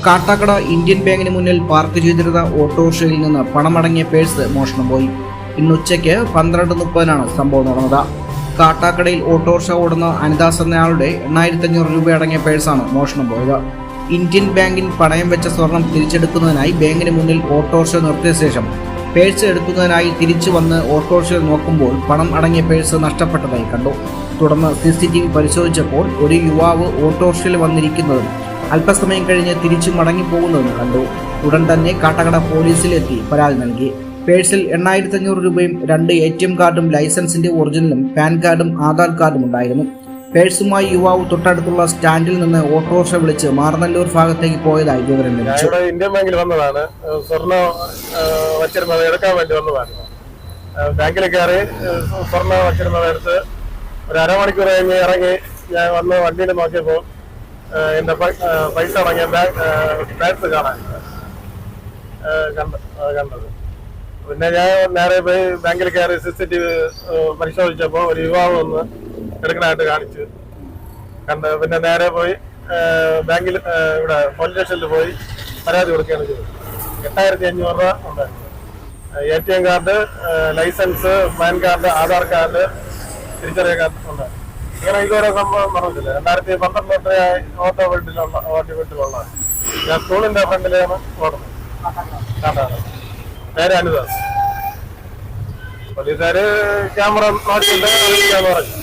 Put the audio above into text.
Kattakada Indian ബാങ്കിന് മുന്നിൽ park ചെയ്തിരുന്ന ഓട്ടോറിക്ഷയിൽ നിന്ന് പണമടങ്ങിയ പേഴ്സ് മോഷണം പോയി. ഇന്ന് ഉച്ചയ്ക്ക് 12:30 സംഭവം നടന്നത്. കാട്ടാക്കടയിൽ ഓട്ടോറിക്ഷ ഓടുന്ന അനിദാസ് എന്നയാളുടെ 8500 രൂപ അടങ്ങിയ പേഴ്സാണ് മോഷണം പോയത്. ഇന്ത്യൻ ബാങ്കിൽ പണയം വെച്ച സ്വർണം തിരിച്ചെടുക്കുന്നതിനായി ബാങ്കിന് മുന്നിൽ ഓട്ടോറിക്ഷ നിർത്തിയ ശേഷം പേഴ്സ് എടുക്കുന്നതിനായി തിരിച്ചു വന്ന് ഓട്ടോറിക്ഷയിൽ നോക്കുമ്പോൾ പണം അടങ്ങിയ പേഴ്സ് നഷ്ടപ്പെട്ടതായി കണ്ടു. തുടർന്ന് CCTV പരിശോധിച്ചപ്പോൾ ഒരു യുവാവ് ഓട്ടോറിക്ഷയിൽ വന്നിരിക്കുന്നതും അല്പസമയം കഴിഞ്ഞ് തിരിച്ചു മടങ്ങിപ്പോകുന്നതും കണ്ടു. ഉടൻ തന്നെ കാട്ടാക്കട പോലീസിലെത്തി പരാതി നൽകി. പേഴ്സിൽ 8500 രൂപയും 2 ATM കാർഡും ലൈസൻസിന്റെ ഒറിജിനലും പാൻ കാർഡും ആധാർ കാർഡും ഉണ്ടായിരുന്നു. പേഴ്സുമായി യുവാവ് തൊട്ടടുത്തുള്ള സ്റ്റാൻഡിൽ നിന്ന് ഓട്ടോറിക്ഷ വിളിച്ച് മാറനല്ലൂർ ഭാഗത്തേക്ക് പോയതായി വിവരം ലഭിച്ചു. ഇന്ത്യൻ ബാങ്കിൽ വന്നതാണ്. സ്വർണ്ണം വച്ചിരുന്നത് എടുക്കാൻ വേണ്ടി വന്നതാണ്. ബാങ്കിൽ കയറി സ്വർണ്ണം വച്ചിരുന്നത് എടുത്ത് ഒരു അരമണിക്കൂർ കഴിഞ്ഞ് ഇറങ്ങി ഞാൻ വന്ന് വണ്ടിയിൽ നോക്കിയപ്പോൾ എന്റെ പൈസ അടങ്ങിയ ബാഗ്സ് കാണാൻ കണ്ടത്. പിന്നെ ഞാൻ നേരെ പോയി ബാങ്കിൽ കയറി CCTV പരിശോധിച്ചപ്പോൾ ഒരു യുവാവ് ഒന്ന് എടുക്കണായിട്ട് കാണിച്ചു കണ്ട്. പിന്നെ നേരെ പോയി ബാങ്കിൽ ഇവിടെ പോലീസ് സ്റ്റേഷനിൽ പോയി പരാതി കൊടുക്കുകയാണ് ചെയ്തത്. 8500 രൂപ ഉണ്ടായിരുന്നു. ATM card, license, PAN card, Aadhaar card, തിരിച്ചറിയ കാർഡ് ഉണ്ടായിരുന്നു. ഇങ്ങനെ ഇതുവരെ സംഭവം നടന്നില്ല. 2012 ഓട്ടോ വീട്ടിലുള്ള ഞാൻ സ്കൂളിന്റെ ഫ്രണ്ടിലാണ് ഓടുന്നത്. കാട്ടാണ് നേരെ അനിദാസ്. പോലീസുകാര് ക്യാമറ നോക്കിയിട്ട് പറഞ്ഞു.